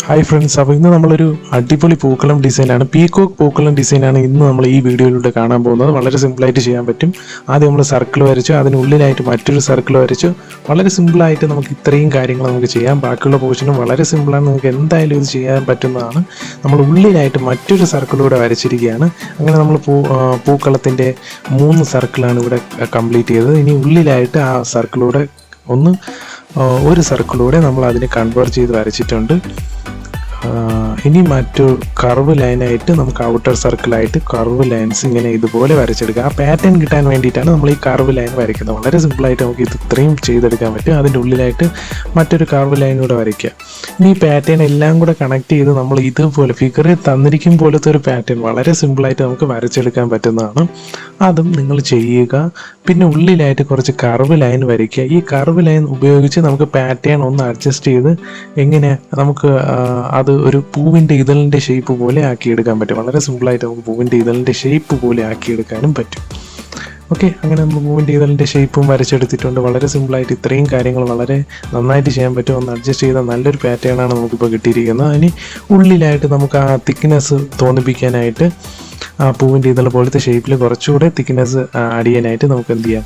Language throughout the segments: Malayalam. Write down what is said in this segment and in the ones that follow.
ഹായ് ഫ്രണ്ട്സ്, അപ്പോൾ ഇന്ന് നമ്മളൊരു അടിപൊളി പൂക്കളം ഡിസൈനാണ്, പീകോക്ക് പൂക്കളം ഡിസൈനാണ് ഇന്ന് നമ്മൾ ഈ വീഡിയോയിലൂടെ കാണാൻ പോകുന്നത്. വളരെ സിമ്പിളായിട്ട് ചെയ്യാൻ പറ്റും. ആദ്യം നമ്മൾ സർക്കിൾ വരച്ചു, അതിനുള്ളിലായിട്ട് മറ്റൊരു സർക്കിൾ വരച്ചു. വളരെ സിമ്പിളായിട്ട് നമുക്ക് ഇത്രയും കാര്യങ്ങൾ നമുക്ക് ചെയ്യാം. ബാക്കിയുള്ള പോർഷനും വളരെ സിമ്പിളാണ്, നമുക്ക് എന്തായാലും ഇത് ചെയ്യാൻ പറ്റുന്നതാണ്. നമ്മൾ ഉള്ളിലായിട്ട് മറ്റൊരു സർക്കിളൂടെ വരച്ചിരിക്കുകയാണ്. അങ്ങനെ നമ്മൾ പൂക്കളത്തിൻ്റെ 3 സർക്കിളാണ് ഇവിടെ കംപ്ലീറ്റ് ചെയ്തത്. ഇനി ഉള്ളിലായിട്ട് ആ സർക്കിളൂടെ ഒരു സർക്കിളൂടെ നമ്മൾ അതിനെ കൺവേർട്ട് ചെയ്ത് വരച്ചിട്ടുണ്ട്. ഇനി മറ്റൊരു കർവ് ലൈനായിട്ട് നമുക്ക് ഔട്ടർ സർക്കിളായിട്ട് കർവ് ലൈൻസ് ഇങ്ങനെ ഇതുപോലെ വരച്ചെടുക്കുക. ആ പാറ്റേൺ കിട്ടാൻ വേണ്ടിയിട്ടാണ് നമ്മൾ ഈ കർവ് ലൈൻ വരയ്ക്കുന്നത്. വളരെ സിമ്പിളായിട്ട് നമുക്ക് ഇത് ഇത്രയും ചെയ്തെടുക്കാൻ പറ്റും. അതിൻ്റെ ഉള്ളിലായിട്ട് മറ്റൊരു കർവ് ലൈൻ കൂടെ വരയ്ക്കുക. ഇനി ഈ പാറ്റേൺ എല്ലാം കൂടെ കണക്ട് ചെയ്ത് നമ്മൾ ഇതുപോലെ ഫിഗറിൽ തന്നിരിക്കും പോലത്തെ ഒരു പാറ്റേൺ വളരെ സിമ്പിളായിട്ട് നമുക്ക് വരച്ചെടുക്കാൻ പറ്റുന്നതാണ്. അതും നിങ്ങൾ ചെയ്യുക. പിന്നെ ഉള്ളിലായിട്ട് കുറച്ച് കർവ് ലൈൻ വരയ്ക്കുക. ഈ കർവ് ലൈൻ ഉപയോഗിച്ച് നമുക്ക് പാറ്റേൺ ഒന്ന് അഡ്ജസ്റ്റ് ചെയ്ത് എങ്ങനെ നമുക്ക് അത് ഒരു പൂവിൻ്റെ ഇതളിൻ്റെ ഷേപ്പ് പോലെ ആക്കിയെടുക്കാൻ പറ്റും. വളരെ സിമ്പിളായിട്ട് നമുക്ക് പൂവിൻ്റെ ഇതളിൻ്റെ ഷേപ്പ് പോലെ ആക്കിയെടുക്കാനും പറ്റും. ഓക്കെ, അങ്ങനെ നമ്മൾ പൂവിൻ്റെ ഇതളിൻ്റെ ഷേപ്പും വരച്ചെടുത്തിട്ടുണ്ട്. വളരെ സിമ്പിളായിട്ട് ഇത്രയും കാര്യങ്ങൾ വളരെ നന്നായിട്ട് ചെയ്യാൻ പറ്റും. ഒന്ന് അഡ്ജസ്റ്റ് ചെയ്താൽ നല്ലൊരു പാറ്റേണാണ് നമുക്കിപ്പോൾ കിട്ടിയിരിക്കുന്നത്. അതിന് ഉള്ളിലായിട്ട് നമുക്ക് ആ തിക്നെസ് തോന്നിപ്പിക്കാനായിട്ട് ആ പൂവിൻ്റെ ഇതൾ പോലത്തെ ഷേപ്പിൽ കുറച്ചുകൂടെ തിക്നെസ് ആഡ് ചെയ്യാനായിട്ട് നമുക്ക് എന്ത് ചെയ്യാം,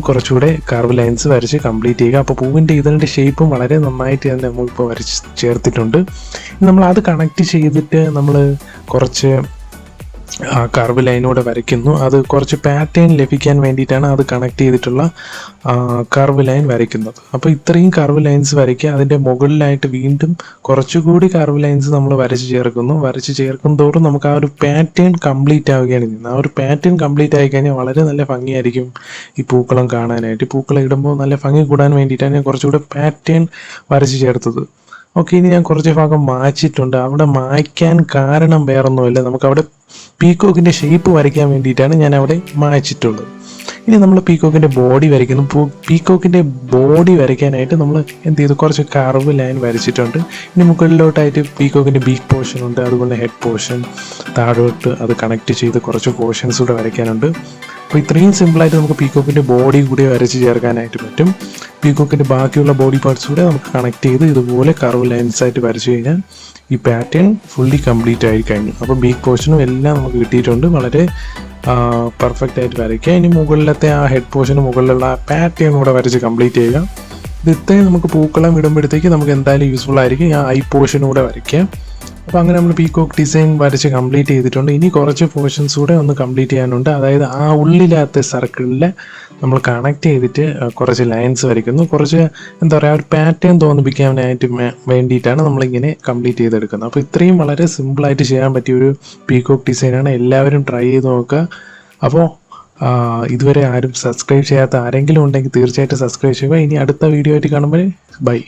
കുറച്ചുകൂടെ കർവ് ലൈൻസ് വരച്ച് കംപ്ലീറ്റ് ചെയ്യുക. അപ്പോൾ പൂവിൻ്റെ ഇതളിൻ്റെ ഷേപ്പും വളരെ നന്നായിട്ട് തന്നെ നമ്മളിപ്പോൾ വരച്ച് ചേർത്തിട്ടുണ്ട്. നമ്മൾ അത് കണക്ട് ചെയ്തിട്ട് നമ്മൾ കുറച്ച് കർവ് ലൈനൂടെ വരയ്ക്കുന്നു. അത് കുറച്ച് പാറ്റേൺ ലഭിക്കാൻ വേണ്ടിയിട്ടാണ് അത് കണക്ട് ചെയ്തിട്ടുള്ള കർവ് ലൈൻ വരയ്ക്കുന്നത്. അപ്പോൾ ഇത്രയും കർവ് ലൈൻസ് വരയ്ക്കുക. അതിൻ്റെ മുകളിലായിട്ട് വീണ്ടും കുറച്ചുകൂടി കർവ് ലൈൻസ് നമ്മൾ വരച്ച് ചേർക്കും തോറും നമുക്ക് ആ ഒരു പാറ്റേൺ കംപ്ലീറ്റ് ആവുകയാണ് ചെയ്യുന്നത്. ആ ഒരു പാറ്റേൺ കംപ്ലീറ്റ് ആയി കഴിഞ്ഞാൽ വളരെ നല്ല ഭംഗിയായിരിക്കും ഈ പൂക്കളം കാണാനായിട്ട്. പൂക്കളം ഇടുമ്പോൾ നല്ല ഭംഗി കൂടാൻ വേണ്ടിയിട്ടാണ് ഞാൻ കുറച്ചുകൂടെ പാറ്റേൺ വരച്ച് ചേർത്തത്. ഓക്കെ, ഇനി ഞാൻ കുറച്ച് ഭാഗം മായ്ച്ചിട്ടുണ്ട്. അവിടെ മായ്ക്കാൻ കാരണം വേറൊന്നുമില്ല, നമുക്കവിടെ പീകോക്കിൻ്റെ ഷേപ്പ് വരയ്ക്കാൻ വേണ്ടിയിട്ടാണ് ഞാൻ അവിടെ മായ്ച്ചിട്ടുള്ളത്. ഇനി നമ്മൾ പീകോക്കിൻ്റെ ബോഡി വരയ്ക്കുന്നു. പീകോക്കിൻ്റെ ബോഡി വരയ്ക്കാനായിട്ട് നമ്മൾ എന്ത് ചെയ്തു, കുറച്ച് കർവ് ലൈൻ വരച്ചിട്ടുണ്ട്. ഇനി മുകളിലോട്ടായിട്ട് പീകോക്കിൻ്റെ ബീക്ക് പോർഷൻ ഉണ്ട്, അതുപോലെ ഹെഡ് പോർഷൻ താഴോട്ട് അത് കണക്ട് ചെയ്ത് കുറച്ച് പോർഷൻസ് കൂടെ വരയ്ക്കാനുണ്ട്. അപ്പോൾ ഇത്രയും സിമ്പിളായിട്ട് നമുക്ക് പീകോക്കിൻ്റെ ബോഡി കൂടി വരച്ച് ചേർക്കാനായിട്ട് പറ്റും. പീകോക്കിൻ്റെ ബാക്കിയുള്ള ബോഡി പാർട്സ് കൂടെ നമുക്ക് കണക്ട് ചെയ്ത് ഇതുപോലെ കർവ് ലൈൻസ് ആയിട്ട് വരച്ചു കഴിഞ്ഞാൽ ഈ പാറ്റേൺ ഫുള്ളി കംപ്ലീറ്റ് ആയി കഴിഞ്ഞു. അപ്പോൾ ബീക്ക് പോർഷനും എല്ലാം നമുക്ക് കിട്ടിയിട്ടുണ്ട്. വളരെ പെർഫെക്റ്റ് ആയിട്ട് വരയ്ക്കുക. ഇനി മുകളിലത്തെ ആ ഹെഡ് പോർഷന് മുകളിലുള്ള ആ പാറ്റേൺ കൂടെ വരച്ച് കംപ്ലീറ്റ് ചെയ്യുക. ഇത് ഇത്രയും നമുക്ക് പൂക്കളം ഇടുമ്പോഴത്തേക്ക് നമുക്ക് എന്തായാലും യൂസ്ഫുൾ ആയിരിക്കും. ആ ഐ പോർഷൻ കൂടെ വരയ്ക്കുക. അപ്പോൾ അങ്ങനെ നമ്മൾ പീകോക്ക് ഡിസൈൻ വരച്ച് കംപ്ലീറ്റ് ചെയ്തിട്ടുണ്ട്. ഇനി കുറച്ച് പോർഷൻസ് കൂടെ ഒന്ന് കംപ്ലീറ്റ് ചെയ്യാനുണ്ട്. അതായത് ആ ഉള്ളിലത്തെ സർക്കിളിൽ നമ്മൾ കണക്ട് ചെയ്തിട്ട് കുറച്ച് ലൈൻസ് വരയ്ക്കുന്നു. കുറച്ച് എന്താ പറയുക, ഒരു പാറ്റേൺ തോന്നിപ്പിക്കാനായിട്ട് വേണ്ടിയിട്ടാണ് നമ്മളിങ്ങനെ കംപ്ലീറ്റ് ചെയ്തെടുക്കുന്നത്. അപ്പോൾ ഇത്രയും വളരെ സിമ്പിളായിട്ട് ചെയ്യാൻ പറ്റിയ ഒരു പീകോക്ക് ഡിസൈനാണ്. എല്ലാവരും ട്രൈ ചെയ്ത് നോക്കുക. അപ്പോൾ ഇതുവരെ ആരും സബ്സ്ക്രൈബ് ചെയ്യാത്ത ആരെങ്കിലും ഉണ്ടെങ്കിൽ തീർച്ചയായിട്ടും സബ്സ്ക്രൈബ് ചെയ്യുക. ഇനി അടുത്ത വീഡിയോ ആയിട്ട് കാണുമ്പോൾ ബൈ.